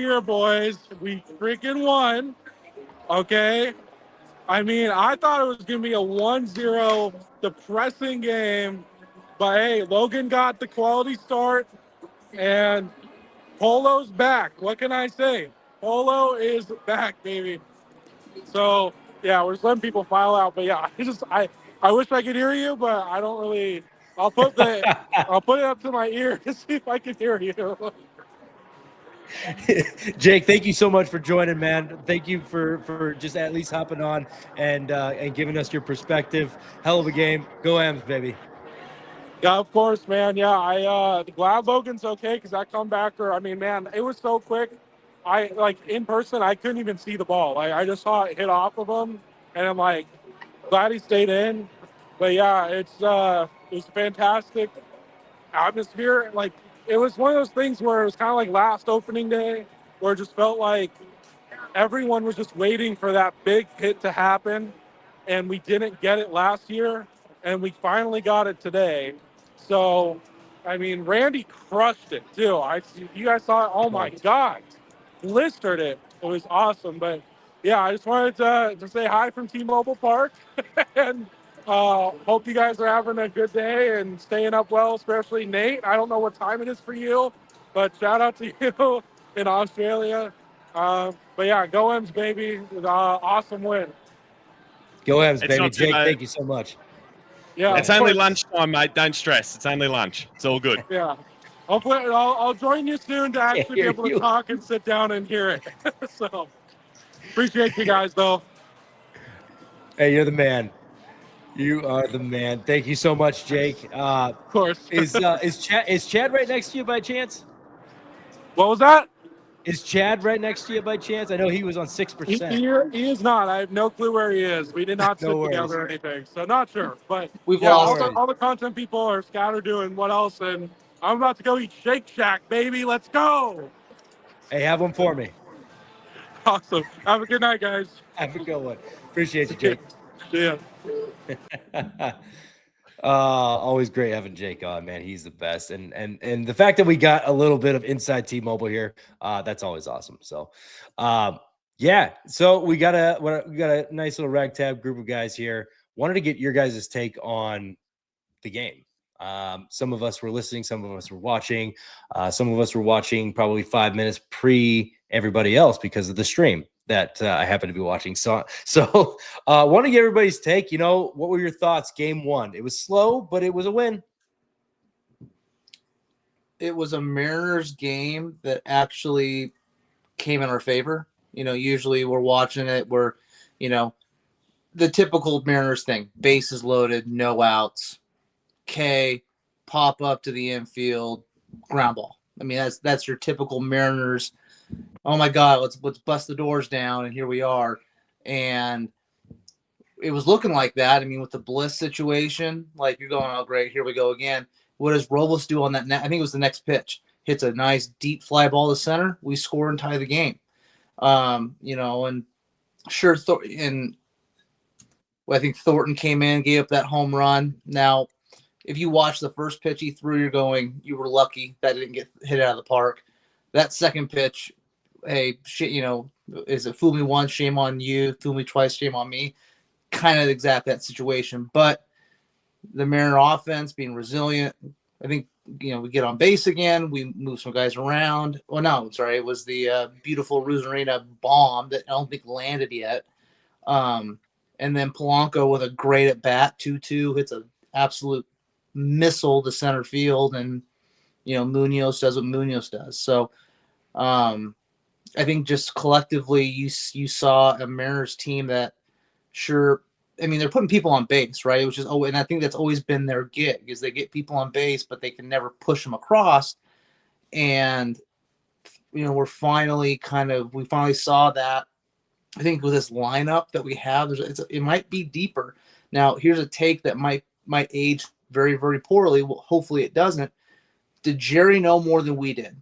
here, boys. We freaking won. Okay. I mean, I thought it was going to be a 1-0 depressing game. But hey, Logan got the quality start, and Polo's back. What can I say? Polo is back, baby. So yeah, we're just letting people file out. But yeah, I wish I could hear you, but I don't really. I'll put it up to my ear to see if I can hear you. Jake, thank you so much for joining, man. Thank you for just at least hopping on and giving us your perspective. Hell of a game. Go Ams, baby. Yeah, of course, man. Yeah, glad Logan's okay because that comebacker. I mean, man, it was so quick. I like in person, I couldn't even see the ball. I just saw it hit off of him, and I'm like, glad he stayed in. But yeah, it was fantastic atmosphere. Like it was one of those things where it was kind of like last opening day, where it just felt like everyone was just waiting for that big hit to happen, and we didn't get it last year, and we finally got it today. So, I mean, Randy crushed it too. You guys saw it. Oh my God, blistered it. It was awesome. But yeah, I just wanted to say hi from T-Mobile Park, and hope you guys are having a good day and staying up well, especially Nate. I don't know what time it is for you, but shout out to you in Australia. But yeah, go M's, baby. Awesome win. Go Ams, It's baby. not too Jake, bad. thank you so much. Yeah, It's only lunchtime, mate. Don't stress. It's only lunch. It's all good. Yeah. Hopefully, I'll join you soon to actually be hear able to you. talk and sit down and hear it. So, appreciate you guys, though. Hey, you're the man. You are the man. Thank you so much, Jake. Of course. Is Chad right next to you by chance? What was that? Is Chad right next to you by chance? I know he was on 6%. He is not. I have no clue where he is. We did not sit No worries. together or anything, so not sure. But We've yeah, lost all the content people are scattered doing what else, and I'm about to go eat Shake Shack, baby. Let's go. Hey, have one for me. Awesome. Have a good night, guys. Have a good one. Appreciate you, Jake. Yeah. Always great having Jake on, man. He's the best. And the fact that we got a little bit of inside T-Mobile here, that's always awesome. So yeah. So we got a nice little ragtag group of guys here. Wanted to get your guys' take on the game. Some of us were listening, some of us were watching, some of us were watching probably 5 minutes pre everybody else because of the stream that I happen to be watching. So want to get everybody's take. You know, what were your thoughts? Game one. It was slow, but it was a win. It was a Mariners game that actually came in our favor. You know, usually we're watching it where, you know, the typical Mariners thing, bases loaded, no outs, K, pop up to the infield, ground ball. I mean, that's your typical Mariners. Oh my God, let's bust the doors down, and here we are. And it was looking like that. I mean, with the Bliss situation, like you're going, oh great, here we go again. What does Robles do on that? I think it was the next pitch. Hits a nice deep fly ball to center. We score and tie the game. You know, and sure, and I think Thornton came in, gave up that home run. Now, if you watch the first pitch he threw, you're going, you were lucky that didn't get hit out of the park. That second pitch, hey, shit, you know, is it fool me once, shame on you, fool me twice, shame on me? Kind of exact that situation. But the Mariner offense being resilient, I think, you know, we get on base again. We move some guys around. Well, no, sorry, it was the beautiful Ruzarina bomb that I don't think landed yet. And then Polanco with a great at bat, 2-2, hits an absolute missile to center field, and you know Munoz does what Munoz does. So I think just collectively you saw a Mariners team that sure, I mean they're putting people on base, right? It was just and I think that's always been their gig is they get people on base, but they can never push them across. And you know we finally saw that. I think with this lineup that we have, it might be deeper. Now here's a take that might age very, very poorly. Well, hopefully it doesn't. Did Jerry know more than we did?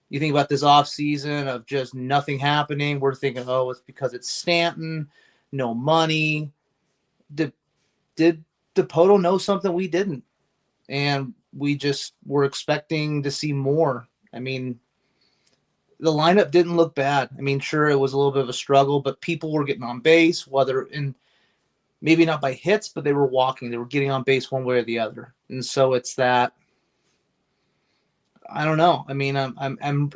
You think about this offseason of just nothing happening. We're thinking, oh, it's because it's Stanton, no money. Did Dipoto know something we didn't? And we just were expecting to see more. I mean, the lineup didn't look bad. I mean, sure, it was a little bit of a struggle, but people were getting on base, whether in maybe not by hits, but they were walking. They were getting on base one way or the other. And so it's that. I don't know. I mean,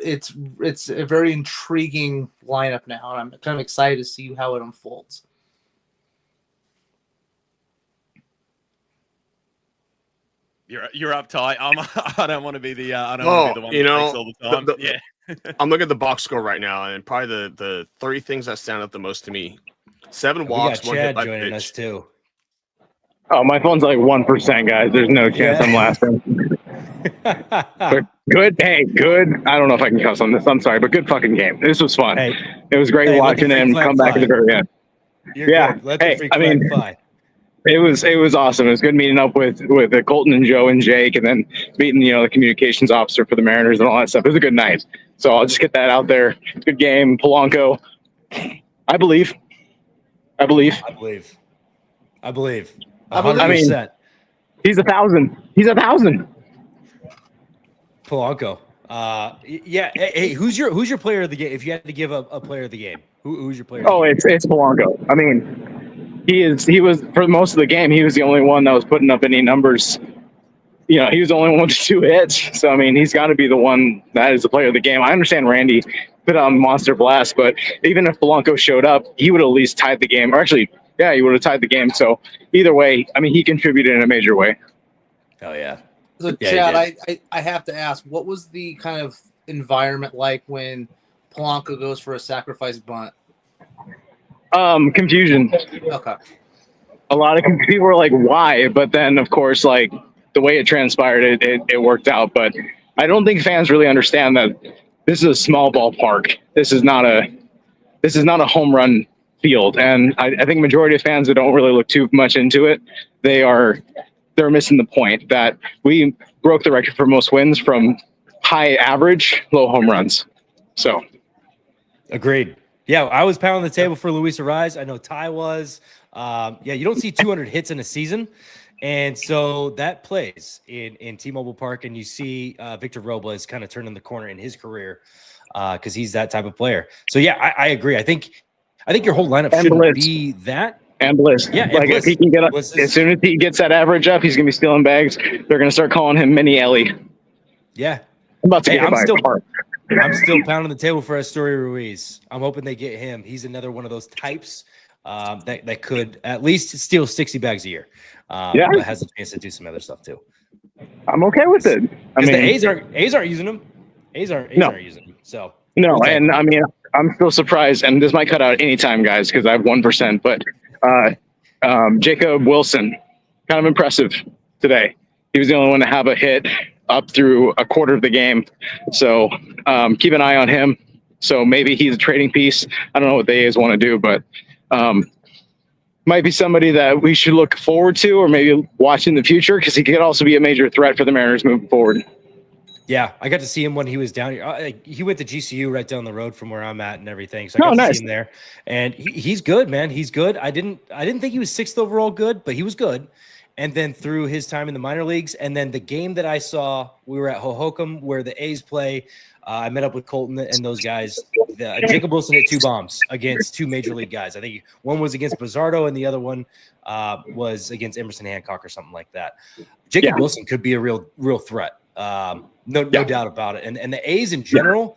it's a very intriguing lineup now, and I'm kind of excited to see how it unfolds. You're uptight. I don't want to be the I don't want to be the one that takes all the time. Yeah. I'm looking at the box score right now, and probably the three things that stand out the most to me: 7 We walks, got 1 hit Chad by joining pitch. us too. Oh, my phone's like 1%, guys. There's no chance I'm laughing. But good. Hey, good. I don't know if I can cuss on this. I'm sorry, but good fucking game. This was fun. Hey, It was great hey, let watching the free him flag come back fly. at the very end. You're Yeah. good. Let the Hey, free I flag mean, fly. It was awesome. It was good meeting up with Colton and Joe and Jake, and then meeting the communications officer for the Mariners and all that stuff. It was a good night. So I'll just get that out there. Good game, Polanco. I believe. I believe. I believe. 100%. He's 1,000. He's 1,000. Polanco. Yeah. Hey, who's your player of the game? If you had to give a player of the game, who's your player? Oh, it's Polanco. I mean, he was for most of the game. He was the only one that was putting up any numbers. He was the only one with 2 hits. So I mean, he's got to be the one that is the player of the game. I understand Randy put on Monster Blast, but even if Polanco showed up, he would have at least tied the game. Or actually, yeah, he would have tied the game. So either way, I mean, he contributed in a major way. Hell yeah. So, Yeah, Chad, I have to ask, what was the kind of environment like when Polanco goes for a sacrifice bunt? Confusion. Okay. A lot of people were like, "Why?" But then, of course, like the way it transpired, it worked out. But I don't think fans really understand that this is a small ballpark. This is not a home run field, and I think majority of fans that don't really look too much into it, they're missing the point that we broke the record for most wins from high average, low home runs. So, Agreed. Yeah, I was pounding the table for Luis Arraez. I know Ty was. Yeah, you don't see 200 hits in a season. And so that plays in T-Mobile Park, and you see Victor Robles kind of turning the corner in his career because he's that type of player. So, yeah, I agree. I think your whole lineup And shouldn't Bliss. be that. and Bliss. Yeah, and like Bliss. if he can get up, Bliss is- as soon as he gets that average up, he's gonna be stealing bags. They're gonna start calling him Mini Ellie. Yeah. I'm about to Hey, get hit I'm by still- a car. I'm still pounding the table for Astoria Ruiz. I'm hoping they get him. He's another one of those types that could at least steal 60 bags a year. Yeah. But has a chance to do some other stuff too. I'm okay with it. I Because mean, the A's aren't using him. A's aren't using him. So no, Okay. and I mean, I'm still surprised, and this might cut out anytime, guys, because I have 1%. But Jacob Wilson, kind of impressive today. He was the only one to have a hit up through a quarter of the game. So keep an eye on him. So maybe he's a trading piece. I don't know what the A's want to do, but might be somebody that we should look forward to or maybe watch in the future because he could also be a major threat for the Mariners moving forward. yeah, I got to see him when he was down here. He went to GCU right down the road from where I'm at and everything. So I got to nice. see him there, and he's good, man. He's good. I didn't think he was 6th overall good, but he was good. And then through his time in the minor leagues, and then the game that I saw, we were at Hohokam where the A's play. I met up with Colton and those guys. Jacob Wilson hit 2 bombs against 2 major league guys. I think one was against Bizardo and the other one was against Emerson Hancock or something like that. Jacob Wilson could be a real threat. No doubt about it. And the A's in general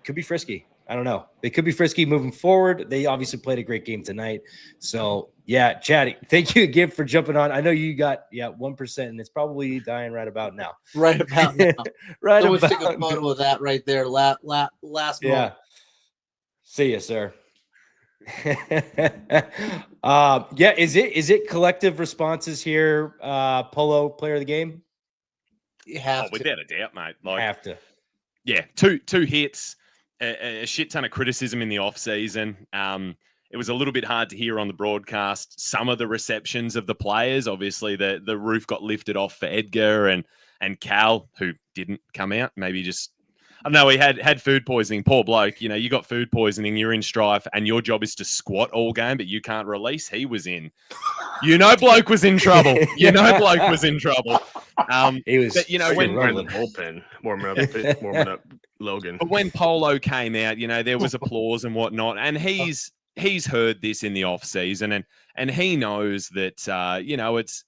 could be frisky. I don't know. They could be frisky moving forward. They obviously played a great game tonight. So, yeah, Chad, thank you again for jumping on. I know you got 1%, and it's probably dying right about now. Right about now. Right Someone about take a photo of that right there. Last moment. Yeah. See you, sir. Is it collective responses here? Polo player of the game? You have to. Without a doubt, mate. Like, Have to. yeah, two hits, a shit ton of criticism in the off season. It was a little bit hard to hear on the broadcast some of the receptions of the players. Obviously, the roof got lifted off for Edgar and Cal, who didn't come out. Maybe just I know he had food poisoning. Poor bloke. You know, you got food poisoning. You're in strife, and your job is to squat all game, but you can't release. He was in. You know, bloke was in trouble. You know, bloke was in trouble. He was, but, you know, When when we're in the bullpen, warming up Logan. But when Polo came out, you know, there was applause and whatnot, and he's heard this in the off season, and he knows that you know, it's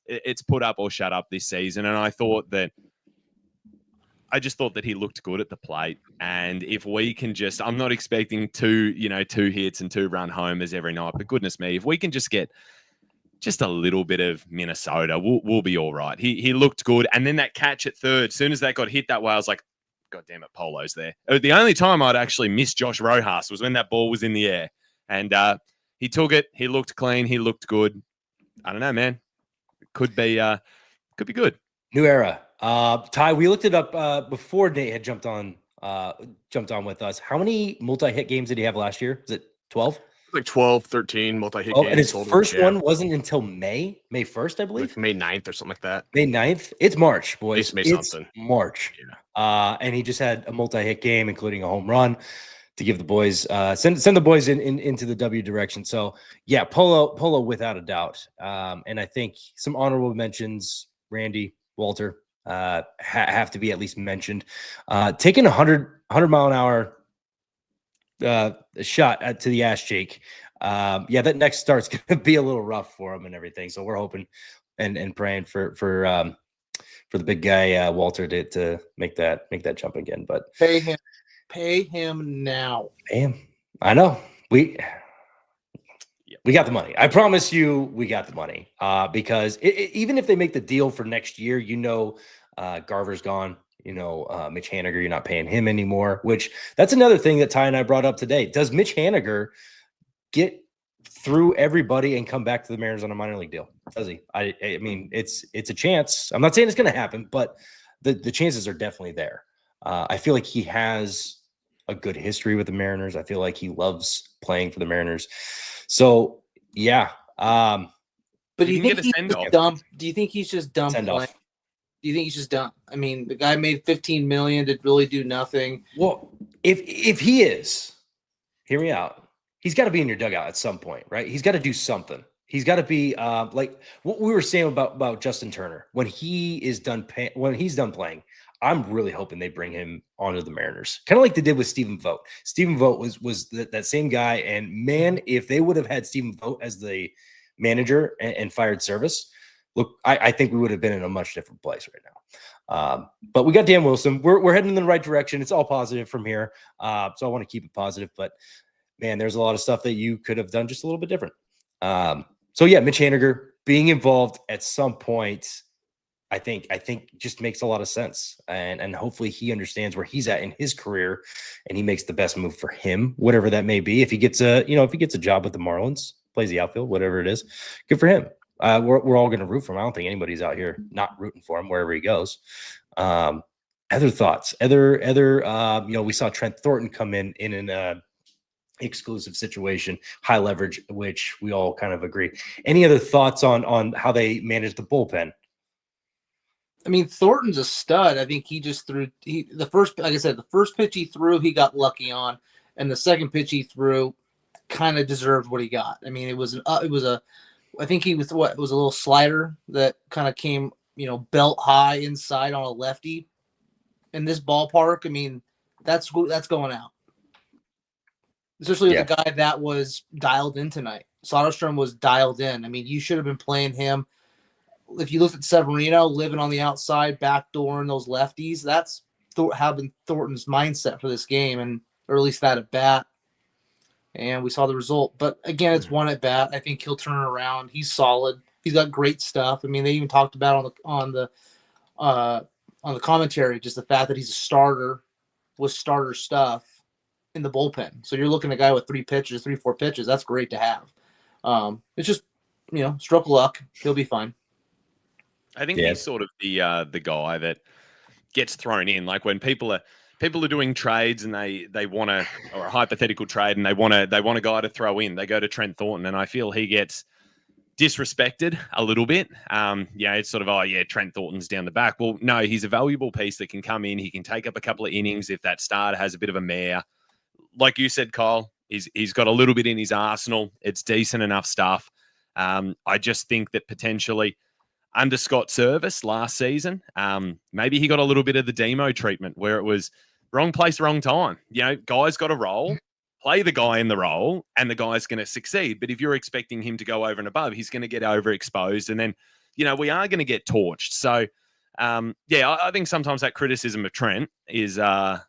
put up or shut up this season. And I just thought that he looked good at the plate. And if we can just, I'm not expecting two hits and 2-run homers every night, but goodness me, if we can just get just a little bit of Minnesota, we'll be all right. He looked good. And then that catch at third, as soon as that got hit that way, I was like, God damn it, Polo's there. The only time I'd actually missed Josh Rojas was when that ball was in the air. And he took it. He looked clean. He looked good. I don't know, man. It could be good. New era. Ty, we looked it up before Nate had jumped on with us. How many multi-hit games did he have last year? Was it 12? Like 12, 13 multi-hit Oh, games. and his total. first Yeah. one wasn't until May 1st, I believe. Like May 9th or something like that. May 9th. It's March, boys. May It's something. March. And he just had a multi-hit game, including a home run to give the boys send the boys into the W direction. So yeah, Polo without a doubt. And I think some honorable mentions, Randy, Walter, have to be at least mentioned. Taking 100 mile an hour shot to the ass cheek. Yeah, that next start's gonna be a little rough for him and everything. So we're hoping and praying for the big guy Walter to make that jump again. But pay him now. damn, I know we got the money. I promise you, we got the money. Because even if they make the deal for next year, Garver's gone. Mitch Haniger, you're not paying him anymore, which that's another thing that Ty and I brought up today. Does Mitch Haniger get through everybody and come back to the Mariners on a minor league deal? Does he? I mean, it's a chance. I'm not saying it's going to happen, but the chances are definitely there. I feel like he has a good history with the Mariners. I feel like he loves playing for the Mariners. So yeah. But do you think he's just dumb? Do you think he's just dumb playing? Do you think he's just dumb? I mean, the guy made $15 million to really do nothing. Well, if he is, hear me out. He's got to be in your dugout at some point, right? He's got to do something. He's got to be like what we were saying about Justin Turner when he's done playing. I'm really hoping they bring him onto the Mariners, kind of like they did with Stephen Vogt. Stephen Vogt was that same guy, and man, if they would have had Stephen Vogt as the manager and fired Service, look, I think we would have been in a much different place right now. But we got Dan Wilson. We're heading in the right direction. It's all positive from here. So I want to keep it positive. But man, there's a lot of stuff that you could have done just a little bit different. So yeah, Mitch Haniger being involved at some point, I think just makes a lot of sense. And hopefully he understands where he's at in his career and he makes the best move for him, whatever that may be. If he gets a job with the Marlins, plays the outfield, whatever it is, good for him. We're all going to root for him. I don't think anybody's out here not rooting for him wherever he goes. Other thoughts? We saw Trent Thornton come in an exclusive situation, high leverage, which we all kind of agree. Any other thoughts on how they managed the bullpen? I mean, Thornton's a stud. I think he just threw the first pitch he threw, he got lucky on, and the second pitch he threw kind of deserved what he got. I mean, it was I think it was a little slider that kind of came, belt high inside on a lefty. In this ballpark, I mean, that's going out. Especially with the guy that was dialed in tonight. Soderstrom was dialed in. I mean, you should have been playing him. If you look at Severino living on the outside, backdooring those lefties, that's been Thornton's mindset for this game, or at least that at bat. And we saw the result. But again, it's one at bat. I think he'll turn it around. He's solid. He's got great stuff. I mean, they even talked about on the commentary just the fact that he's a starter with starter stuff in the bullpen. So you're looking at a guy with 4 pitches. That's great to have. It's just stroke of luck. He'll be fine. I think he's sort of the guy that gets thrown in. Like when people are doing trades and they want to, or a hypothetical trade, and they want a guy to throw in, they go to Trent Thornton, and I feel he gets disrespected a little bit. Yeah, it's sort of, oh yeah, Trent Thornton's down the back. Well, no, he's a valuable piece that can come in. He can take up a couple of innings if that starter has a bit of a mare. Like you said, Kyle, he's got a little bit in his arsenal. It's decent enough stuff. I just think that potentially under Scott Service last season, maybe he got a little bit of the Demo treatment where it was wrong place, wrong time. You know, guy's got a role. Play the guy in the role and the guy's going to succeed. But if you're expecting him to go over and above, he's going to get overexposed. And then, you know, we are going to get torched. So, yeah, I think sometimes that criticism of Trent is, a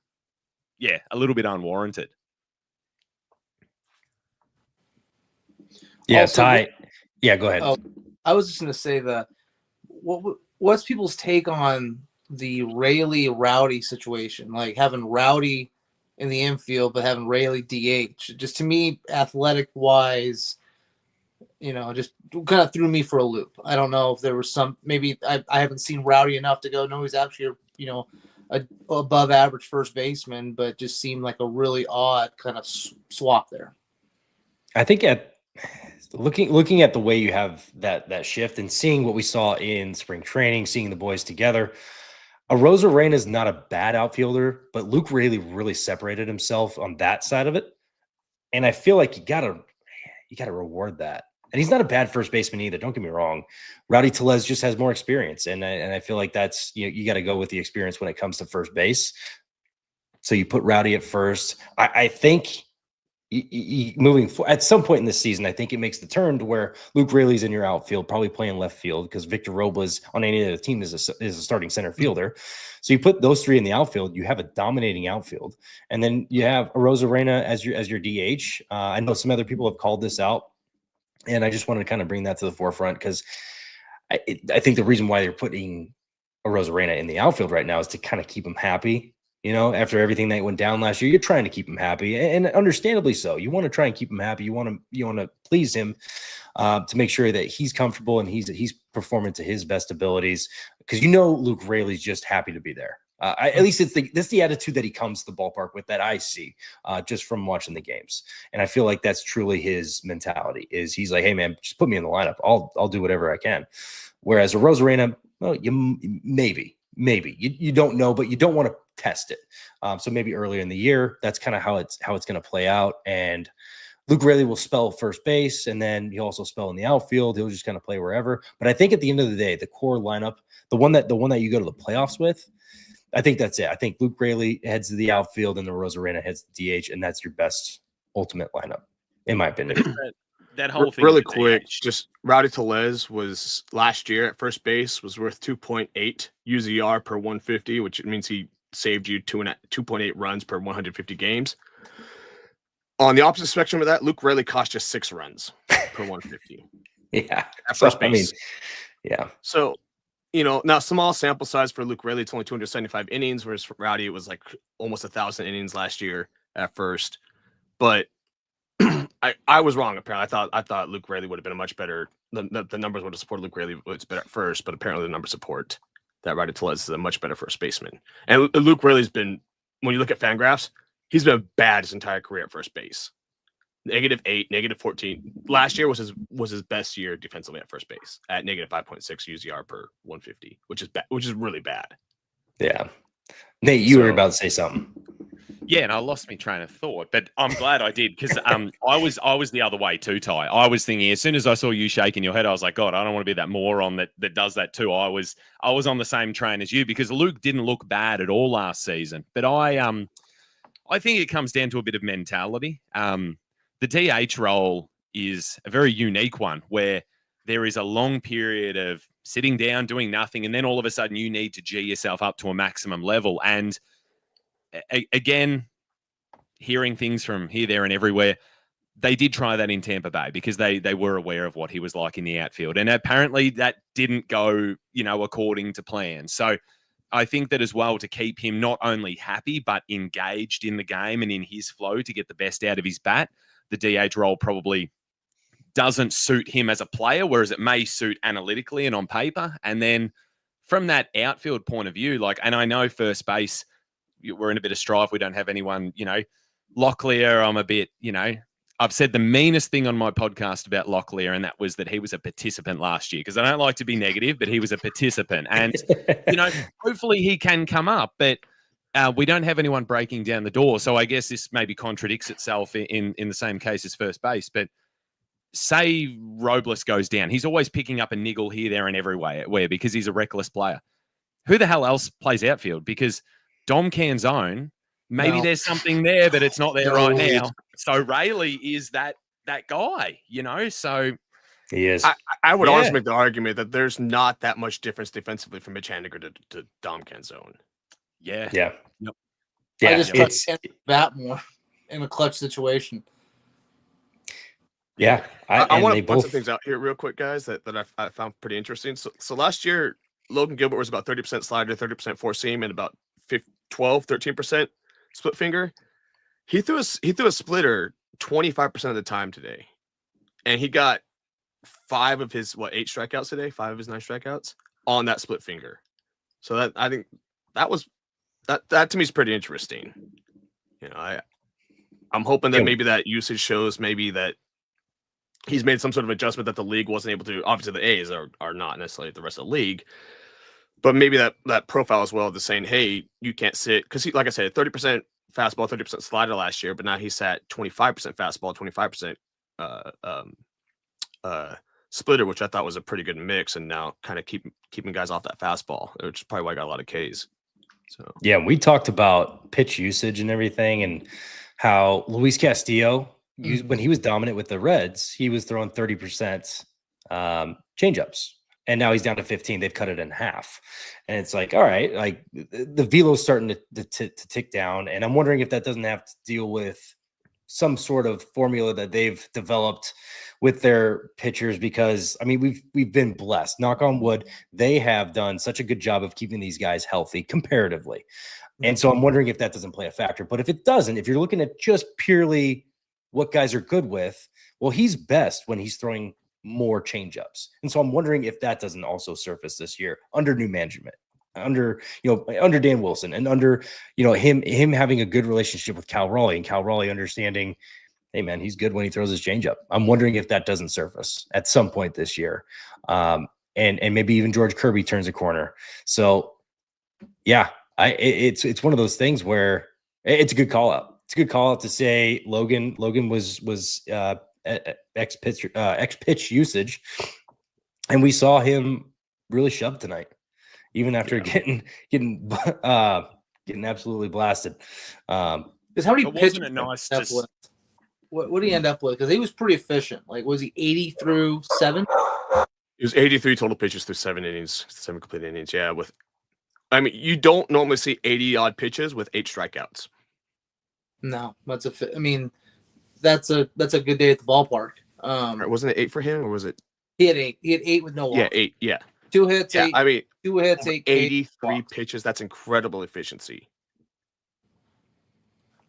little bit unwarranted. Yeah, Also, Ty. Yeah, go ahead. Oh, I was just going to say what's people's take on the Rayleigh Rowdy situation? Like having Rowdy in the infield, but having Rayleigh DH. Just to me, athletic wise, you know, just kind of threw me for a loop. I don't know if there was maybe I haven't seen Rowdy enough to go, no, he's actually, you know, a above average first baseman, but just seemed like a really odd kind of swap there. I think looking at the way you have that shift and seeing what we saw in spring training, seeing the boys together, Arozarena is not a bad outfielder, but Luke Rayleigh really separated himself on that side of it. And I feel like you gotta reward that. And he's not a bad first baseman either. Don't get me wrong. Rowdy Tellez just has more experience. And I feel like that's, you got to go with the experience when it comes to first base. So you put Rowdy at first. I think moving forward, at some point in this season, I think it makes the turn to where Luke Rayleigh's in your outfield, probably playing left field because Victor Robles on any other team is a starting center fielder. So you put those three in the outfield, you have a dominating outfield, and then you have Arozarena as your DH. I know some other people have called this out, and I just wanted to kind of bring that to the forefront because I think the reason why they're putting Arozarena in the outfield right now is to kind of keep him happy. You know, after everything that went down last year, you're trying to keep him happy, and understandably so. You want to try and keep him happy. You want to please him to make sure that he's comfortable and he's performing to his best abilities. Because Luke Rayleigh's just happy to be there. At least that's the attitude that he comes to the ballpark with that I see just from watching the games, and I feel like that's truly his mentality. Is he's like, hey man, just put me in the lineup. I'll do whatever I can. Whereas Arozarena, well, maybe you don't know, but you don't want to test it. So maybe earlier in the year, that's kind of how it's going to play out. And Luke Rayleigh will spell first base, and then he'll also spell in the outfield. He'll just kind of play wherever. But I think at the end of the day, the core lineup, the one that you go to the playoffs with, I think that's it. I think Luke Rayleigh heads to the outfield and the Arozarena heads to DH, and that's your best ultimate lineup, in my opinion. That whole thing really quick, just Rowdy Tellez was last year at first base was worth 2.8 UZR per 150, which means he saved you 2.8 runs per 150 games. On the opposite spectrum of that, Luke Rayleigh cost just 6 runs per 150. Yeah, at first base. Yeah. So, now small sample size for Luke Rayleigh. It's only 275 innings, whereas for Rowdy it was like almost 1,000 innings last year at first. But I was wrong. Apparently, I thought Luke Rayleigh would have been a much better. The numbers would have supported Luke Rayleigh was better at first, but apparently the numbers support that Rowdy Tellez is a much better first baseman. And Luke Rayleigh's been, when you look at Fangraphs, he's been bad his entire career at first base. -8, -14. Last year was his best year defensively at first base at -5.6 UZR per 150, which is really bad. Yeah. Nate, you were about to say something. Yeah, and I lost my train of thought, but I'm glad I did because I was the other way too, Ty. I was thinking as soon as I saw you shaking your head, I was like, God, I don't want to be that moron that does that too. I was on the same train as you because Luke didn't look bad at all last season, but I think it comes down to a bit of mentality. The DH role is a very unique one where there is a long period of sitting down, doing nothing, and then all of a sudden you need to G yourself up to a maximum level. And again, hearing things from here, there, and everywhere, they did try that in Tampa Bay because they were aware of what he was like in the outfield. And apparently that didn't go, according to plan. So I think that as well, to keep him not only happy, but engaged in the game and in his flow to get the best out of his bat, the DH role probably doesn't suit him as a player, whereas it may suit analytically and on paper. And then from that outfield point of view, and I know first base, we're in a bit of strife. We don't have anyone, Locklear, I'm a bit, I've said the meanest thing on my podcast about Locklear, and that was that he was a participant last year, because I don't like to be negative, but he was a participant. And, hopefully he can come up, but we don't have anyone breaking down the door. So I guess this maybe contradicts itself in the same case as first base. But say Robles goes down, he's always picking up a niggle here, there, and everywhere because he's a reckless player. Who the hell else plays outfield? Because Dom Canzone, maybe there's something there, but it's not there right now. So Rayleigh is that guy, So He is. I would always make the argument that there's not that much difference defensively from Mitch Haniger to Dom Canzone. Yeah. Yeah. Yep. Yeah. I just trust that more in a clutch situation. Yeah. I want to point some things out here real quick, guys, that I found pretty interesting. So last year, Logan Gilbert was about 30% slider, 30% four seam, and about 13% split finger. He threw a splitter 25% of the time today, and he got 5 of his 8 strikeouts today, 5 of his 9 strikeouts on that split finger. So that, I think that to me is pretty interesting. I'm hoping that maybe that usage shows maybe that he's made some sort of adjustment that the league wasn't able to. Obviously, the A's are not necessarily the rest of the league, but maybe that profile as well, the saying, hey, you can't sit, because he, like I said, 30% fastball, 30% slider last year, but now he sat 25% fastball, 25% splitter, which I thought was a pretty good mix, and now kind of keeping guys off that fastball, which is probably why I got a lot of Ks. So yeah, we talked about pitch usage and everything, and how Luis Castillo, when he was dominant with the Reds, he was throwing 30% changeups, and now he's down to 15. They've cut it in half, and it's like, all right, like the velo's starting to tick down, and I'm wondering if that doesn't have to deal with some sort of formula that they've developed with their pitchers, because I mean we've been blessed, knock on wood. They have done such a good job of keeping these guys healthy comparatively, and so I'm wondering if that doesn't play a factor. But if it doesn't, if you're looking at just purely what guys are good with, well, he's best when he's throwing more changeups, and so I'm wondering if that doesn't also surface this year under new management, under Dan Wilson, and under him having a good relationship with Cal Raleigh, and Cal Raleigh understanding, hey man, he's good when he throws his changeup. I'm wondering if that doesn't surface at some point this year, and maybe even George Kirby turns a corner. So yeah, it's one of those things where it's a good call out. It's a good call out to say Logan was X pitch usage, and we saw him really shove tonight, even after getting absolutely blasted. Because how many pitches? Wasn't it nice what did he end up with? Because he was pretty efficient. Like, was he 80 through 7? It was 83 total pitches through 7 innings, 7 complete innings. Yeah, you don't normally see 80 odd pitches with 8 strikeouts. No, that's a good day at the ballpark. Right, wasn't it 8 for him, or was it? He had 8. He had 8 with no walk. Yeah, 8. Yeah, 2 hits. yeah. 8. 2 hits. 8. 83 pitches. That's incredible efficiency.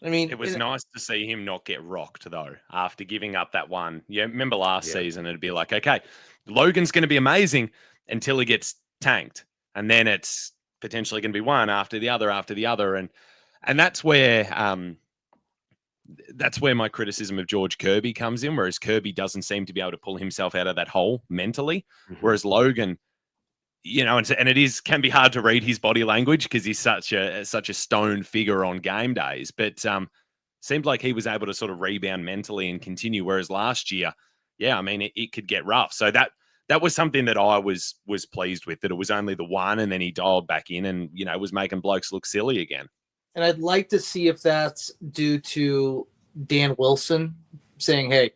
I mean, it was nice to see him not get rocked, though, after giving up that one. Yeah, remember last season, it'd be like, okay, Logan's going to be amazing until he gets tanked. And then it's potentially going to be one after the other. And that's where my criticism of George Kirby comes in, whereas Kirby doesn't seem to be able to pull himself out of that hole mentally. Mm-hmm. Whereas Logan, and it can be hard to read his body language because he's such a stone figure on game days, but seemed like he was able to sort of rebound mentally and continue. Whereas last year, it could get rough. So that was something that I was pleased with, that it was only the one, and then he dialed back in and, was making blokes look silly again. And I'd like to see if that's due to Dan Wilson saying, hey,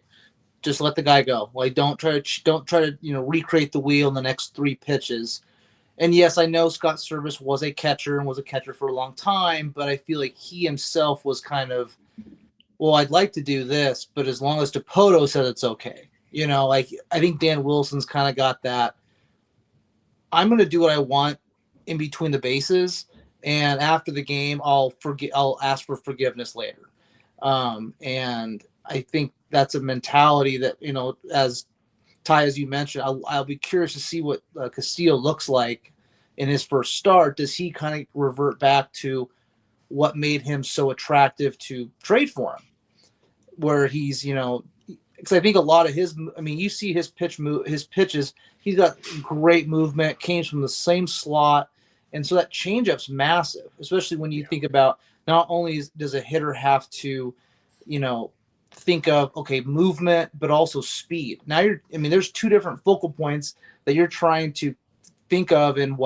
just let the guy go. Like, don't try to recreate the wheel in the next 3 pitches. And yes, I know Scott Service was a catcher and was a catcher for a long time, but I feel like he himself was kind of, well, I'd like to do this, but as long as Dipoto says it's okay. I think Dan Wilson's kind of got that. I'm going to do what I want in between the bases, and after the game, I'll ask for forgiveness later. And I think that's a mentality that, as Ty, as you mentioned, I'll be curious to see what Castillo looks like in his first start. Does he kind of revert back to what made him so attractive to trade for him? where he's, because I think a lot of his, I mean, you see his pitches, he's got great movement, came from the same slot. And so that changeup's massive, especially when you think about not only does a hitter have to, think of, okay, movement, but also speed. Now there's two different focal points that you're trying to think of in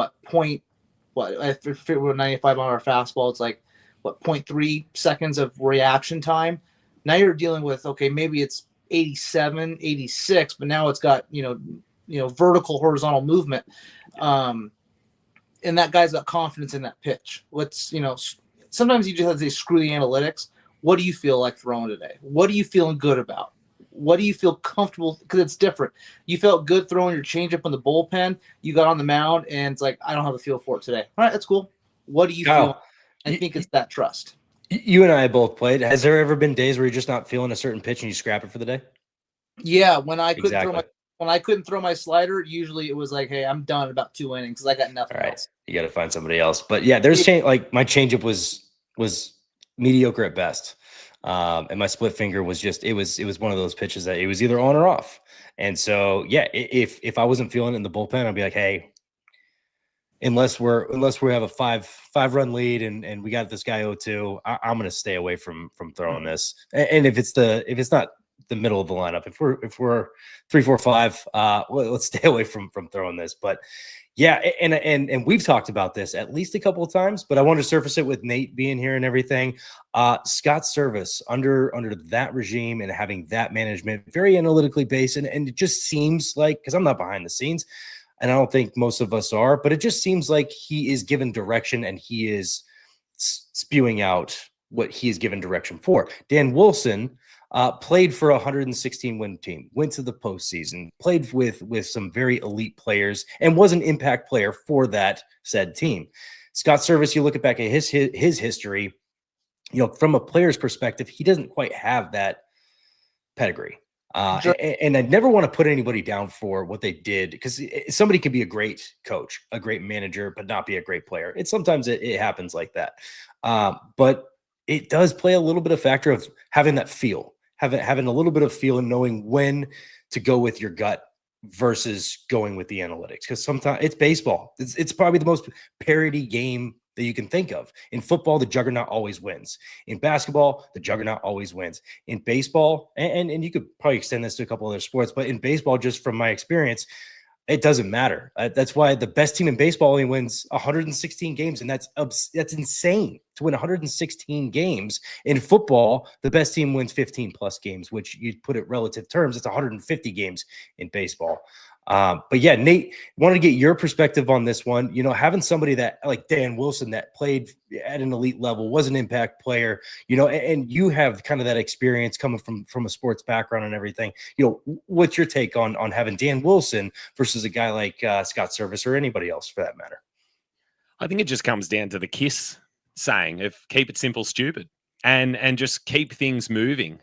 if it were 95 mile an hour fastball, it's like, 0.3 seconds of reaction time. Now you're dealing with, okay, maybe it's 87, 86, but now it's got, vertical, horizontal movement. And that guy's got confidence in that pitch. Sometimes you just have to say, screw the analytics. What do you feel like throwing today? What are you feeling good about? What do you feel comfortable? Because it's different. You felt good throwing your changeup in the bullpen. You got on the mound, and it's like, I don't have a feel for it today. All right, that's cool. What do you feel? I think it's that trust. You and I both played. Has there ever been days where you're just not feeling a certain pitch and you scrap it for the day? Yeah, when I couldn't throw my slider, usually it was like, hey, I'm done about 2 innings because I got nothing else. You got to find somebody else. But yeah, there's like my changeup was mediocre at best. And my split finger was just, it was one of those pitches that it was either on or off. And so, yeah, if I wasn't feeling it in the bullpen, I'd be like, hey, unless we have a five run lead and we got this guy 0-2, I'm going to stay away from throwing this. And if it's not the middle of the lineup, if we're 3, 4, 5, let's stay away from throwing this. But yeah, and we've talked about this at least a couple of times, but I wanted to surface it with Nate being here and everything. Scott Servais under that regime and having that management, very analytically based, and it just seems like, because I'm not behind the scenes, and I don't think most of us are, but it just seems like he is given direction and he is spewing out what he is given direction for. Dan Wilson played for a 116-win team, went to the postseason, played with some very elite players, and was an impact player for that said team. Scott Servais, you look back at his history, from a player's perspective, he doesn't quite have that pedigree. And I never want to put anybody down for what they did, because somebody could be a great coach, a great manager, but not be a great player. Sometimes it happens like that. But it does play a little bit of factor of having that feel, having a little bit of feel and knowing when to go with your gut versus going with the analytics. Because sometimes it's baseball. It's probably the most parody game that you can think of. In football, the juggernaut always wins. In basketball, the juggernaut always wins. In baseball, and you could probably extend this to a couple other sports, but in baseball, just from my experience, it doesn't matter. That's why the best team in baseball only wins 116 games, and that's insane to win 116 games. In football, the best team wins 15 plus games, which you put it relative terms, it's 150 games in baseball. But yeah, Nate, wanted to get your perspective on this one. Having somebody that like Dan Wilson that played at an elite level, was an impact player, and you have kind of that experience coming from a sports background and everything. What's your take on having Dan Wilson versus a guy like Scott Servais or anybody else for that matter? I think it just comes down to the KISS saying of keep it simple, stupid, and just keep things moving.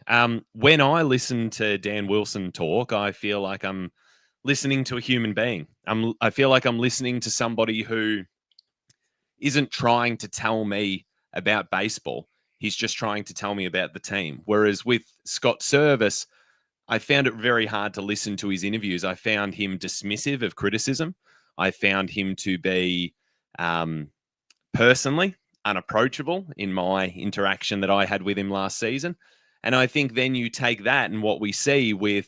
When I listen to Dan Wilson talk, I feel like I'm listening to a human being. I feel like I'm listening to somebody who isn't trying to tell me about baseball. He's just trying to tell me about the team. Whereas with Scott Servais, I found it very hard to listen to his interviews. I found him dismissive of criticism. I found him to be personally unapproachable in my interaction that I had with him last season. And I think then you take that and what we see we're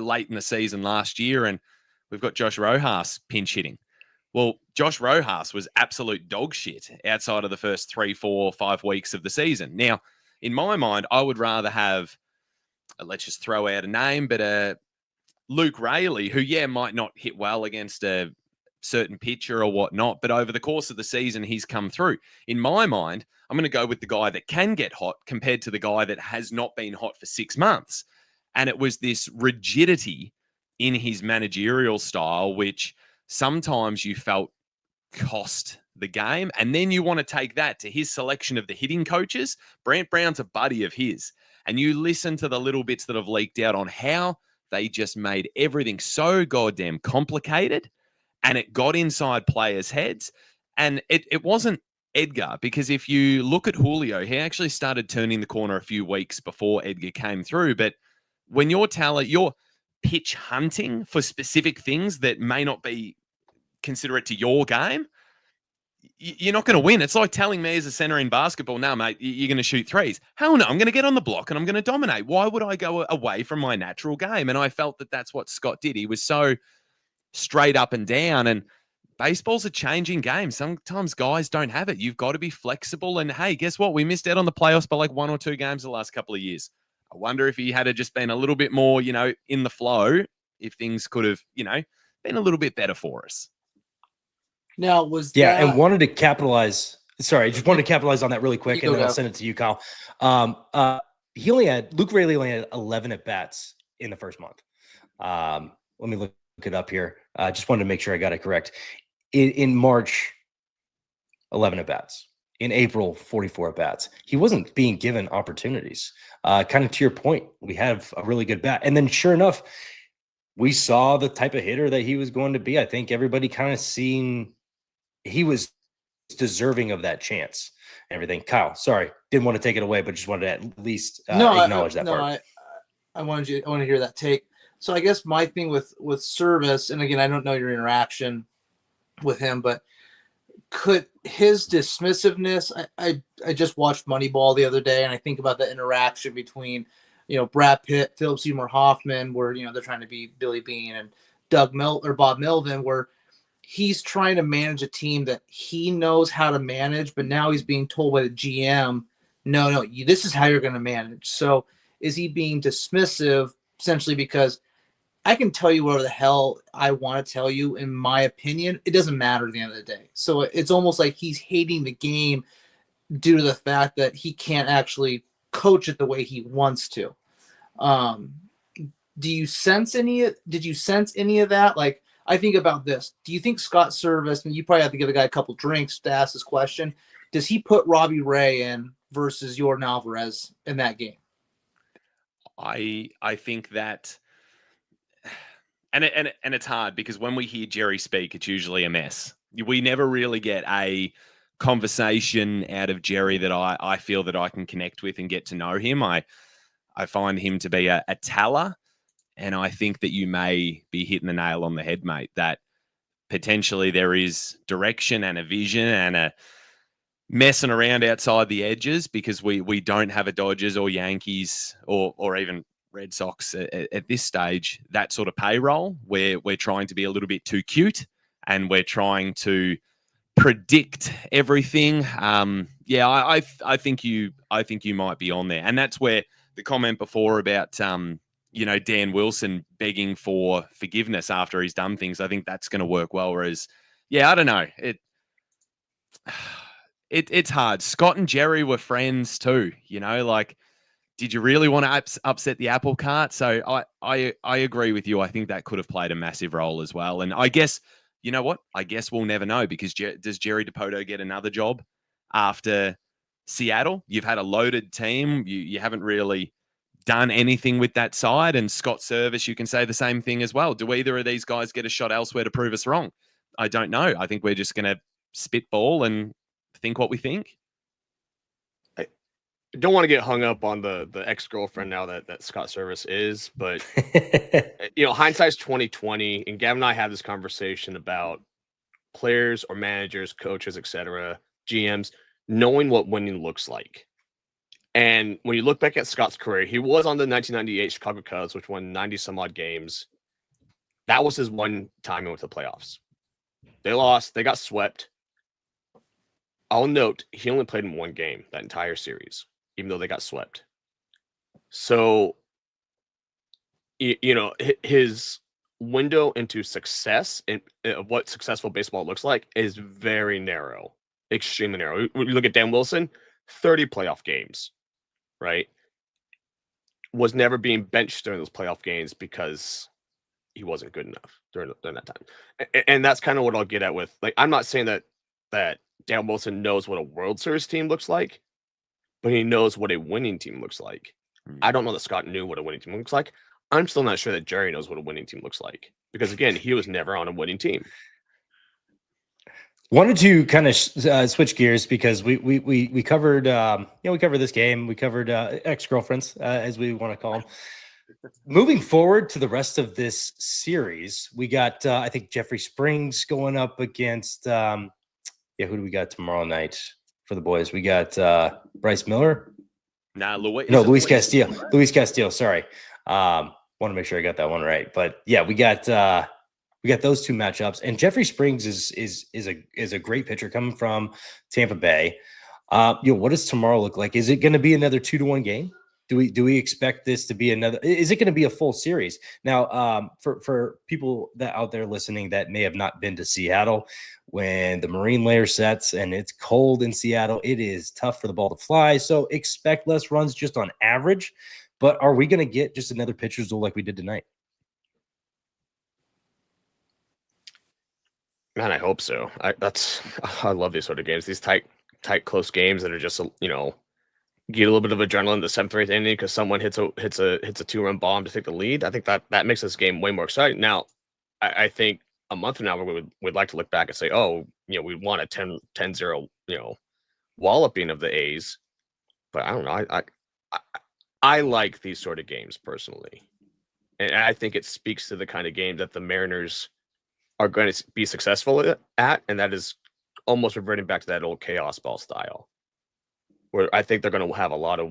late in the season last year and we've got Josh Rojas pinch hitting. Well, Josh Rojas was absolute dog shit outside of the first 3, 4, 5 weeks of the season. Now, in my mind, I would rather have, let's just throw out a name, but Luke Raley, who, might not hit well against a certain pitcher or whatnot, but over the course of the season, he's come through. In my mind, I'm going to go with the guy that can get hot compared to the guy that has not been hot for 6 months. And it was this rigidity in his managerial style, which sometimes you felt cost the game. And then you want to take that to his selection of the hitting coaches. Brant Brown's a buddy of his. And you listen to the little bits that have leaked out on how they just made everything so goddamn complicated. And it got inside players' heads. And it wasn't Edgar, because if you look at Julio, he actually started turning the corner a few weeks before Edgar came through. But when you're pitch hunting for specific things that may not be considerate to your game, you're not going to win. It's like telling me as a center in basketball, no, mate, you're going to shoot threes. Hell no, I'm going to get on the block and I'm going to dominate. Why would I go away from my natural game? And I felt that that's what Scott did. He was so straight up and down. And baseball's a changing game. Sometimes guys don't have it. You've got to be flexible. And hey, guess what? We missed out on the playoffs by like 1 or 2 games the last couple of years. I wonder if he had just been a little bit more, in the flow, if things could have, been a little bit better for us. Now, was and wanted to capitalize. Sorry, just wanted to capitalize on that really quick, and then I'll send it to you, Kyle. Luke Raley only had 11 at bats in the first month. Let me look it up here. Just wanted to make sure I got it correct. In March, 11 at bats. In April, 44 at bats. He wasn't being given opportunities. Kind of to your point, we have a really good bat, and then sure enough, we saw the type of hitter that he was going to be. I think everybody kind of seen he was deserving of that chance and everything. Kyle, sorry, didn't want to take it away, but just wanted to at least acknowledge that part. I want to hear that take. So I guess my thing with Service, and again, I don't know your interaction with him, but could his dismissiveness, I just watched Moneyball the other day, and I think about the interaction between, Brad Pitt, Philip Seymour Hoffman, where, they're trying to be Billy Beane, and Bob Melvin, where he's trying to manage a team that he knows how to manage, but now he's being told by the GM, no, this is how you're going to manage. So is he being dismissive essentially because I can tell you whatever the hell I want to tell you, in my opinion, it doesn't matter at the end of the day. So it's almost like he's hating the game due to the fact that he can't actually coach it the way he wants to. Did you sense any of that? Like, I think about this. Do you think Scott Service, and you probably have to give the guy a couple drinks to ask this question, does he put Robbie Ray in versus Yordan Alvarez in that game? I think that, and it's hard because when we hear Jerry speak, it's usually a mess. We never really get a conversation out of Jerry that I feel that I can connect with and get to know him. I find him to be a teller. And I think that you may be hitting the nail on the head, mate, that potentially there is direction and a vision and a messing around outside the edges because we don't have a Dodgers or Yankees or even Red Sox at this stage, that sort of payroll where we're trying to be a little bit too cute and we're trying to predict everything. I think you might be on there. And that's where the comment before about Dan Wilson begging for forgiveness after he's done things, I think that's going to work well. Whereas, I don't know. It's hard. Scott and Jerry were friends too, did you really want to upset the apple cart? So I agree with you. I think that could have played a massive role as well. And I guess, you know what? I guess we'll never know because does Jerry Dipoto get another job after Seattle? You've had a loaded team. You haven't really done anything with that side, and Scott Service, you can say the same thing as well. Do either of these guys get a shot elsewhere to prove us wrong? I don't know. I think we're just going to spitball and think what we think. I don't want to get hung up on the ex-girlfriend now that Scott Service is, but hindsight's 2020, and Gavin and I had this conversation about players or managers, coaches, etc., GMs, knowing what winning looks like. And when you look back at Scott's career, he was on the 1998 Chicago Cubs, which won 90 some odd games. That was his one time in with the playoffs. They lost. They got swept. I'll note he only played in one game that entire series, even though they got swept. So, his window into success and of what successful baseball looks like is very narrow, extremely narrow. When you look at Dan Wilson, 30 playoff games. Right, was never being benched during those playoff games because he wasn't good enough during that time. And that's kind of what I'll get at with, I'm not saying that Dan Wilson knows what a World Series team looks like, but he knows what a winning team looks like. I don't know that Scott knew what a winning team looks like. I'm still not sure that Jerry knows what a winning team looks like because, again, he was never on a winning team. Wanted to kind of switch gears because we covered we covered this game, we covered ex-girlfriends as we want to call them. Moving forward to the rest of this series, we got I think Jeffrey Springs going up against who do we got tomorrow night for the boys? We got Bryce Miller. Luis Castillo. Luis Castillo. Sorry, want to make sure I got that one right. But yeah, we got those two matchups, and Jeffrey Springs is a great pitcher coming from Tampa Bay. What does tomorrow look like? Is it going to be another 2-1 game? Do we expect this to be another? Is it going to be a full series? Now, for people that out there listening that may have not been to Seattle, when the marine layer sets and it's cold in Seattle, it is tough for the ball to fly. So expect less runs just on average. But are we going to get just another pitcher's duel like we did tonight? Man, I hope so. I love these sort of games. These tight, close games that are just get a little bit of adrenaline in the 7th or 8th inning because someone hits a 2-run bomb to take the lead. I think that makes this game way more exciting. Now, I think a month from now we'd like to look back and say, we won a 10-0 walloping of the A's. But I don't know. I like these sort of games personally, and I think it speaks to the kind of game that the Mariners are going to be successful at, and that is almost reverting back to that old chaos ball style, where I think they're going to have a lot of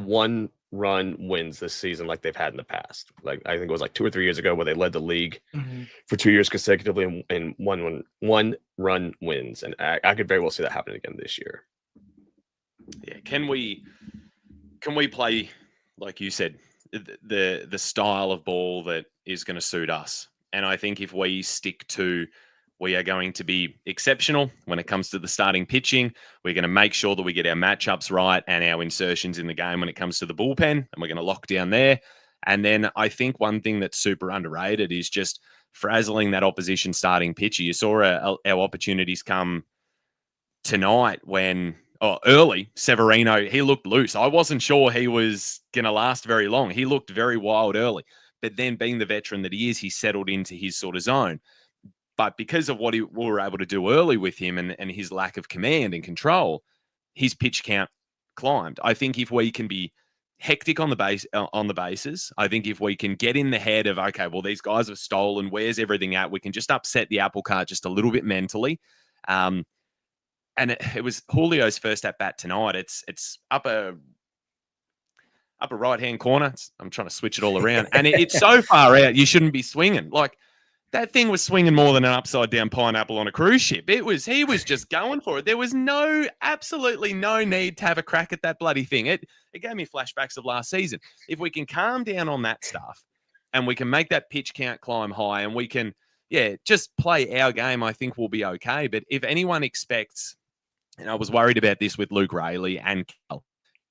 one-run wins this season, like they've had in the past. Like I think it was like 2 or 3 years ago where they led the league for 2 years consecutively in one-run wins, and I could very well see that happening again this year. Yeah, can we play, like you said, the style of ball that is going to suit us? And I think if we stick to, we are going to be exceptional when it comes to the starting pitching. We're going to make sure that we get our matchups right and our insertions in the game when it comes to the bullpen, and we're going to lock down there. And then I think one thing that's super underrated is just frazzling that opposition starting pitcher. You saw our opportunities come tonight when early Severino, he looked loose. I wasn't sure he was going to last very long. He looked very wild early. But then being the veteran that he is, he settled into his sort of zone. But because of what we were able to do early with him and his lack of command and control, his pitch count climbed. I think if we can be hectic on the bases, I think if we can get in the head of, okay, well, these guys have stolen, where's everything at? We can just upset the apple cart just a little bit mentally. And it was Julio's first at bat tonight. It's upper right-hand corner. I'm trying to switch it all around. And it's so far out, you shouldn't be swinging. Like, that thing was swinging more than an upside-down pineapple on a cruise ship. He was just going for it. There was absolutely no need to have a crack at that bloody thing. It gave me flashbacks of last season. If we can calm down on that stuff and we can make that pitch count climb high and we can, just play our game, I think we'll be okay. But if anyone expects, and I was worried about this with Luke Raley and Cal,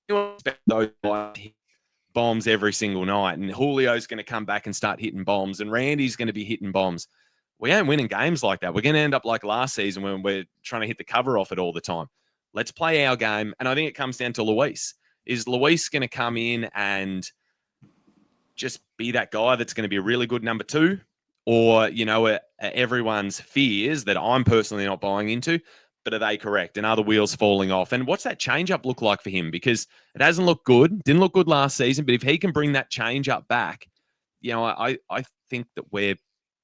anyone expect those guys to hit bombs every single night, and Julio's going to come back and start hitting bombs, and Randy's going to be hitting bombs. We ain't winning games like that. We're going to end up like last season when we're trying to hit the cover off it all the time. Let's play our game, and I think it comes down to Luis. Is Luis going to come in and just be that guy that's going to be a really good number 2? Or, everyone's fears that I'm personally not buying into, but are they correct? And are the wheels falling off? And what's that change-up look like for him? Because it hasn't looked good. Didn't look good last season. But if he can bring that change-up back, I think that we're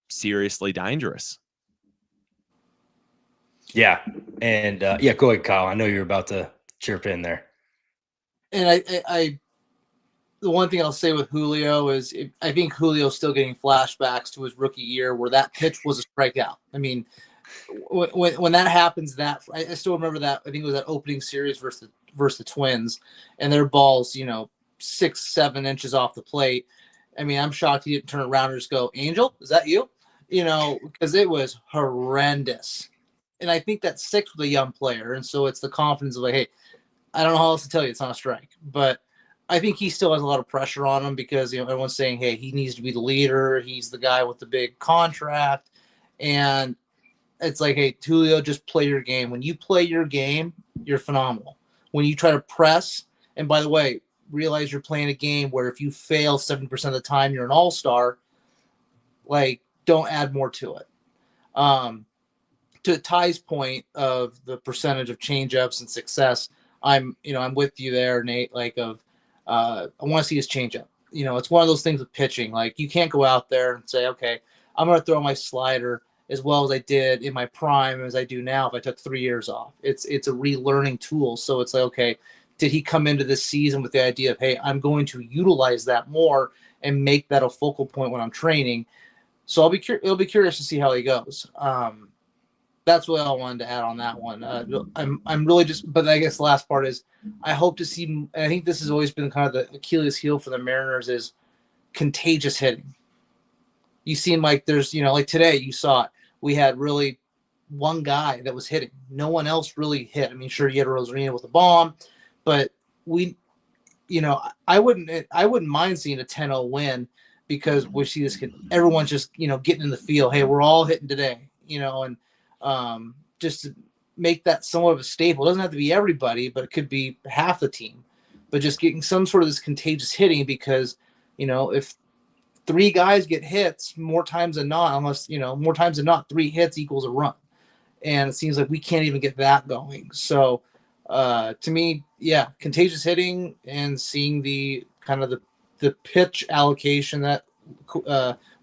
seriously dangerous. Yeah. And, go ahead, Kyle. I know you're about to chirp in there. And I the one thing I'll say with Julio is I think Julio's still getting flashbacks to his rookie year where that pitch was a strikeout. I mean, when that happens, I still remember that. I think it was that opening series versus the Twins, and their balls, 6-7 inches off the plate. I mean, I'm shocked he didn't turn around and just go, "Angel, is that you?" Because it was horrendous. And I think that sticks with a young player, and so it's the confidence of like, hey, I don't know how else to tell you, it's not a strike, but I think he still has a lot of pressure on him because everyone's saying, hey, he needs to be the leader. He's the guy with the big contract, and it's like, hey, Julio, just play your game. When you play your game, you're phenomenal. When you try to press, and by the way, realize you're playing a game where if you fail 7% of the time, you're an all-star, like, don't add more to it. to Ty's point of the percentage of changeups and success, I'm with you there, Nate. Like I want to see his changeup. It's one of those things with pitching. Like you can't go out there and say, okay, I'm going to throw my slider as well as I did in my prime as I do now if I took 3 years off. It's a relearning tool. So it's like, okay, did he come into this season with the idea of, hey, I'm going to utilize that more and make that a focal point when I'm training? So it'll be curious to see how he goes. That's what I wanted to add on that one. I'm really just, but I guess the last part is I hope to see, and I think this has always been kind of the Achilles heel for the Mariners is contagious hitting. You seem like there's, like today you saw it. We had really one guy that was hitting. No one else really hit. I mean, sure, you had Rosarina with a bomb, but I wouldn't mind seeing a 10-0 win because we see this everyone's just, getting in the field. Hey, we're all hitting today, and just to make that somewhat of a staple. It doesn't have to be everybody, but it could be half the team. But just getting some sort of this contagious hitting because, if 3 guys get hits more times than not, more times than not, 3 hits equals a run. And it seems like we can't even get that going. So to me, yeah, contagious hitting and seeing the kind of the pitch allocation that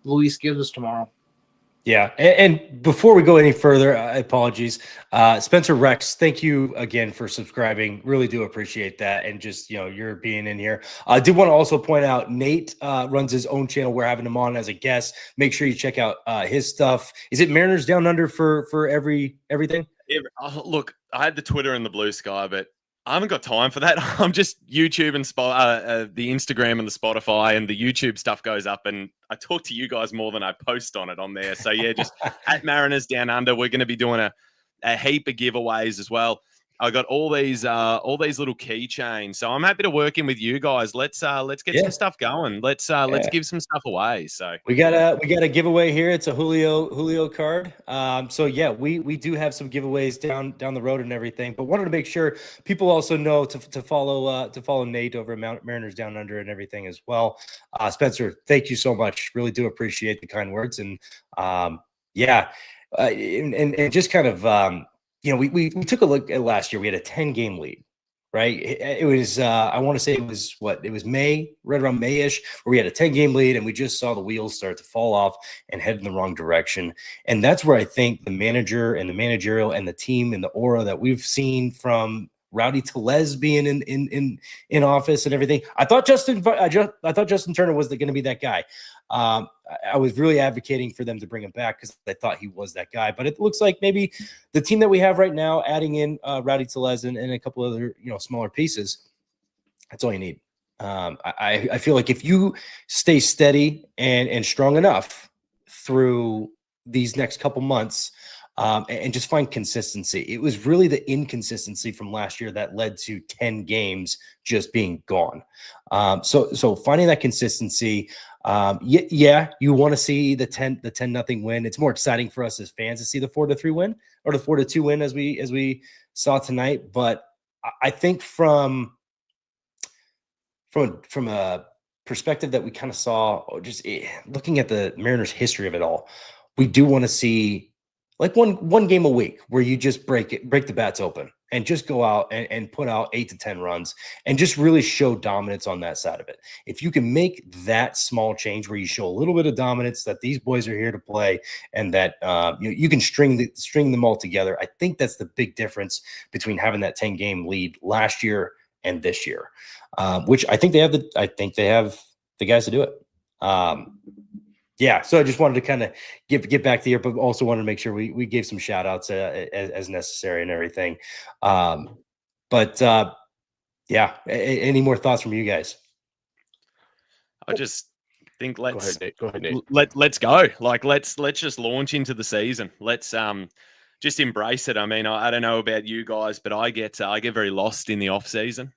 Luis gives us tomorrow. Yeah. And before we go any further, apologies. Spencer Rex, thank you again for subscribing. Really do appreciate that. And just, you're being in here. I did want to also point out Nate runs his own channel. We're having him on as a guest. Make sure you check out his stuff. Is it Mariners Down Under for everything? Look, I had the Twitter and the Blue Sky, but I haven't got time for that. I'm just YouTube and the Instagram and the Spotify, and the YouTube stuff goes up, and I talk to you guys more than I post on it on there. So yeah, just at Mariners Down Under, we're going to be doing a heap of giveaways as well. I got all these little keychains, so I'm happy to work in with you guys. Let's get some stuff going. Let's give some stuff away. So we got a giveaway here. It's a Julio card. So yeah, we do have some giveaways down the road and everything. But wanted to make sure people also know to follow Nate over at Mariners Down Under and everything as well. Spencer, thank you so much. Really do appreciate the kind words and and just kind of. We took a look at last year. We had a 10-game lead, right? It was I want to say it was May, right around May-ish, where we had a 10-game lead, and we just saw the wheels start to fall off and head in the wrong direction. And that's where I think the manager and the managerial and the team and the aura that we've seen from Rowdy Tellez being in office and everything. I thought Justin Turner was going to be that guy. I was really advocating for them to bring him back because I thought he was that guy. But it looks like maybe the team that we have right now, adding in Rowdy Tellez and a couple other smaller pieces, that's all you need. I feel like if you stay steady and strong enough through these next couple months, and just find consistency. It was really the inconsistency from last year that led to 10 games just being gone. So finding that consistency, you want to see the 10-0 win. It's more exciting for us as fans to see the 4-3 win or the 4-2 win as we saw tonight. But I think from a perspective that we kind of saw, just looking at the Mariners' history of it all, we do want to see like one game a week where you just break the bats open and just go out and put out 8 to 10 runs and just really show dominance on that side of it. If you can make that small change where you show a little bit of dominance that these boys are here to play and that you can string them all together, I think that's the big difference between having that 10-game lead last year and this year, which I think they have the guys to do it. So I just wanted to kind of get back to here, but also wanted to make sure we gave some shout outs as necessary and everything. Any more thoughts from you guys? I just think Go ahead, Nate. Let's go. Like let's just launch into the season. Let's just embrace it. I mean, I don't know about you guys, but I get very lost in the off season.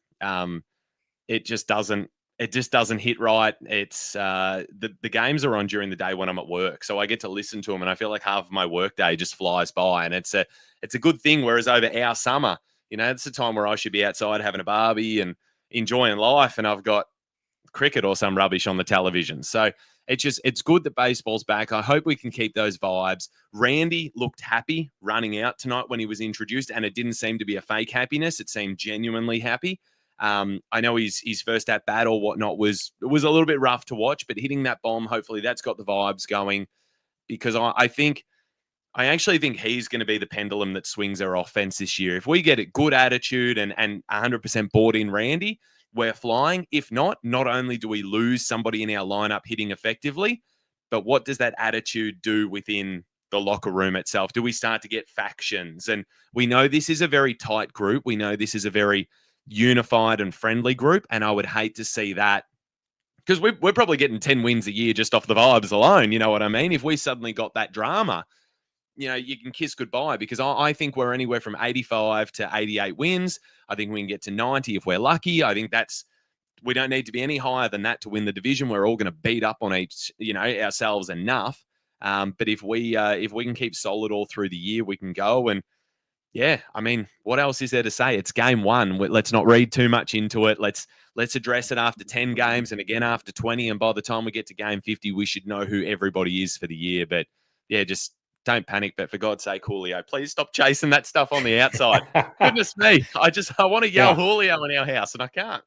It just doesn't hit right. It's the games are on during the day when I'm at work, so I get to listen to them, and I feel like half of my work day just flies by, and it's a good thing. Whereas over our summer, it's the time where I should be outside having a barbie and enjoying life, and I've got cricket or some rubbish on the television. So it's good that baseball's back. I hope we can keep those vibes. Randy looked happy running out tonight when he was introduced, and it didn't seem to be a fake happiness. It seemed genuinely happy. I know his first at bat or whatnot was a little bit rough to watch, but hitting that bomb, hopefully that's got the vibes going, because I actually think he's going to be the pendulum that swings our offense this year. If we get a good attitude and 100% bought in Randy, we're flying. If not only do we lose somebody in our lineup hitting effectively, but what does that attitude do within the locker room itself? Do we start to get factions? And we know this is a very tight group. We know this is a very unified and friendly group. And I would hate to see that, because we're probably getting 10 wins a year just off the vibes alone. You know what I mean? If we suddenly got that drama, you can kiss goodbye, because I think we're anywhere from 85 to 88 wins. I think we can get to 90 if we're lucky. I think we don't need to be any higher than that to win the division. We're all going to beat up on ourselves enough. But if we can keep solid all through the year, we can go. And yeah, I mean, what else is there to say? It's game one. Let's not read too much into it. Let's address it after 10 games and again after 20. And by the time we get to game 50, we should know who everybody is for the year. But yeah, just don't panic. But for God's sake, Julio, please stop chasing that stuff on the outside. Goodness me. I want to yell Julio in our house, and I can't.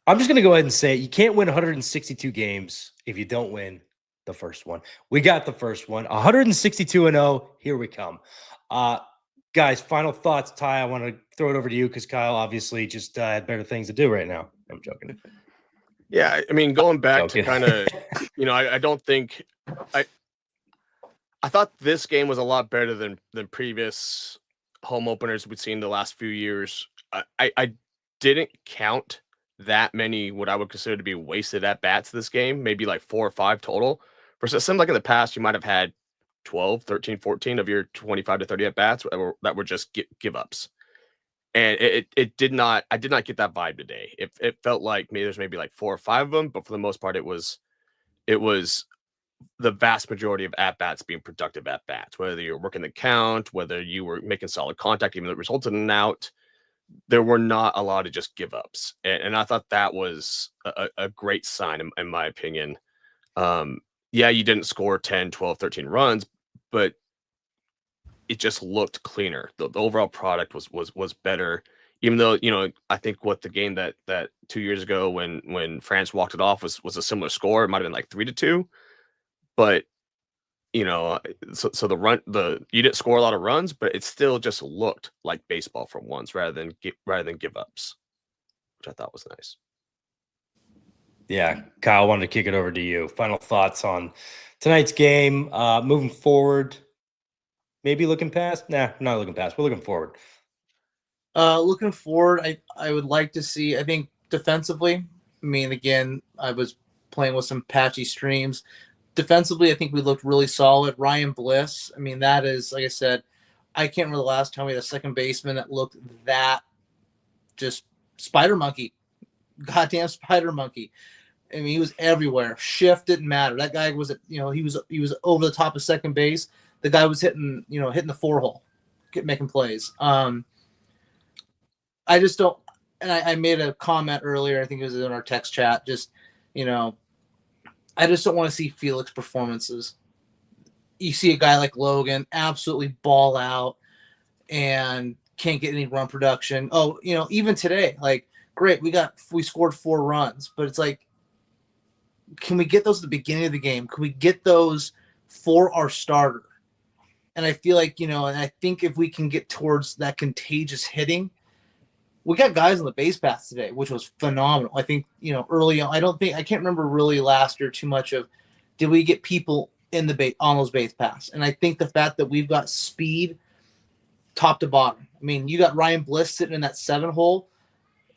I'm just going to go ahead and say it. You can't win 162 games if you don't win the first one. We got the first one. 162-0. Here we come. Guys, final thoughts. Ty, I want to throw it over to you because Kyle obviously just had better things to do right now. I'm joking. Yeah, I mean, going back to kind of, I don't think I thought this game was a lot better than previous home openers we've seen the last few years. I didn't count that many what I would consider to be wasted at bats this game, maybe like 4 or 5 total. Versus it seemed like in the past you might have had 12, 13, 14 of your 25 to 30 at bats that were just give ups. And I did not get that vibe today. It felt like there's maybe like 4 or 5 of them, but for the most part, it was the vast majority of at bats being productive at bats, whether you're working the count, whether you were making solid contact, even though it resulted in an out. There were not a lot of just give ups. And I thought that was a great sign in my opinion. Yeah, you didn't score 10, 12, 13 runs, but it just looked cleaner. The overall product was better, even though, I think what the game that 2 years ago when France walked it off was a similar score. It might've been like 3-2, but so you didn't score a lot of runs, but it still just looked like baseball for once rather than give ups, which I thought was nice. Yeah, Kyle, I wanted to kick it over to you. Final thoughts on tonight's game, moving forward. Maybe looking past? Nah, not looking past. We're looking forward. Looking forward, I would like to see, I think defensively, I mean, again, I was playing with some patchy streams. Defensively, I think we looked really solid. Ryan Bliss, I mean, that is, like I said, I can't remember the last time we had a second baseman that looked that just spider monkey. Goddamn spider monkey. I mean, he was everywhere. Shift didn't matter. That guy was, he was over the top of second base. The guy was hitting the 4-hole, making plays. I just don't, and I made a comment earlier, I think it was in our text chat, just, I just don't want to see Felix performances. You see a guy like Logan absolutely ball out and can't get any run production. Oh, even today, like, great, we scored 4 runs, but it's like, can we get those at the beginning of the game? Can we get those for our starter? And I feel like, and I think if we can get towards that contagious hitting, we got guys on the base paths today, which was phenomenal. I think, early on, I can't remember really last year too much of, did we get people in the on those base paths? And I think the fact that we've got speed top to bottom. I mean, you got Ryan Bliss sitting in that 7-hole,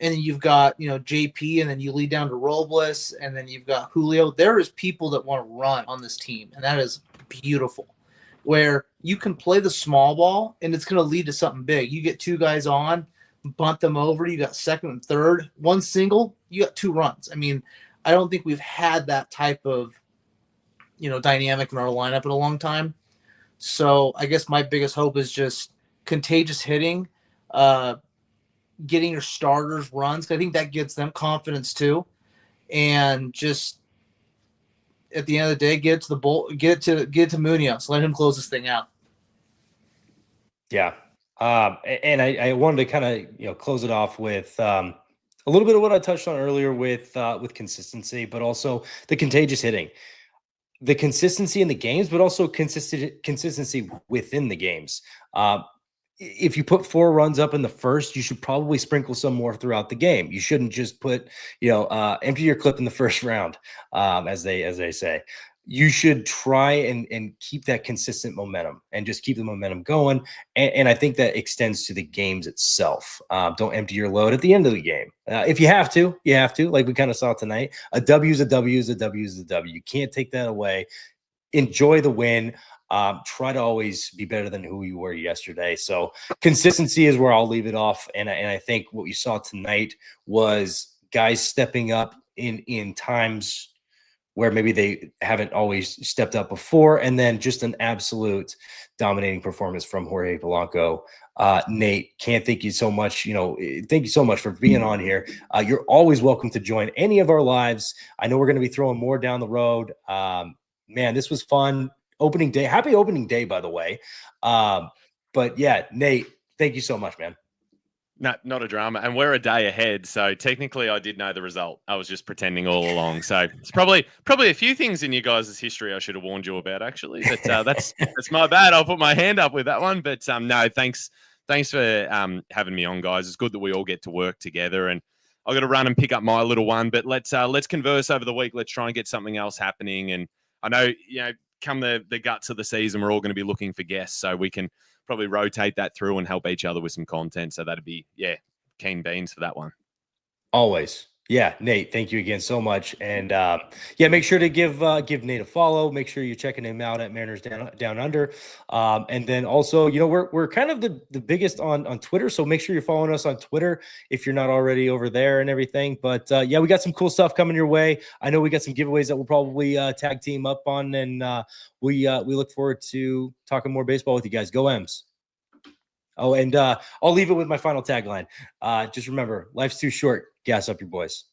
and then you've got, JP, and then you lead down to Robles, and then you've got Julio. There is people that want to run on this team, and that is beautiful, where you can play the small ball, and it's going to lead to something big. You get 2 guys on, bunt them over, you got second and third, 1 single, you got 2 runs. I mean, I don't think we've had that type of, dynamic in our lineup in a long time. So I guess my biggest hope is just contagious hitting, getting your starters runs. I think that gives them confidence too. and just at the end of the day, get to the bowl, get to Munoz, let him close this thing out. Yeah. And I wanted to kind of, close it off with a little bit of what I touched on earlier with consistency, but also the contagious hitting, the consistency in the games, but also consistency within the games. If you put 4 runs up in the first, you should probably sprinkle some more throughout the game. You shouldn't just put, empty your clip in the first round, as they say. You should try and keep that consistent momentum and just keep the momentum going. And I think that extends to the games itself. Don't empty your load at the end of the game. If you have to, like we kind of saw tonight. A W is a W is a W is a W. You can't take that away. Enjoy the win. Try to always be better than who you were yesterday. So consistency is where I'll leave it off. And I think what you saw tonight was guys stepping up in times where maybe they haven't always stepped up before, and then just an absolute dominating performance from Jorge Polanco. Nate, can't thank you so much. Thank you so much for being on here. You're always welcome to join any of our lives. I know we're going to be throwing more down the road. Man, this was fun. Opening day. Happy opening day, by the way. But yeah, Nate, thank you so much, man. No, not a drama. And we're a day ahead. So technically I did know the result. I was just pretending all along. So it's probably a few things in you guys' history I should have warned you about, actually. But that's my bad. I'll put my hand up with that one. But no, thanks for having me on, guys. It's good that we all get to work together. And I've got to run and pick up my little one. But let's converse over the week. Let's try and get something else happening. And I know, come the guts of the season, we're all going to be looking for guests. So we can probably rotate that through and help each other with some content. So that'd be, keen beans for that one. Always. Yeah, Nate, thank you again so much. And make sure to give Nate a follow. Make sure you're checking him out at Mariners Down Under. And then also, we're kind of the biggest on Twitter. So make sure you're following us on Twitter if you're not already over there and everything. But we got some cool stuff coming your way. I know we got some giveaways that we'll probably tag team up on, and we look forward to talking more baseball with you guys. Go M's. Oh, and I'll leave it with my final tagline. Just remember, life's too short. Gas up your boys.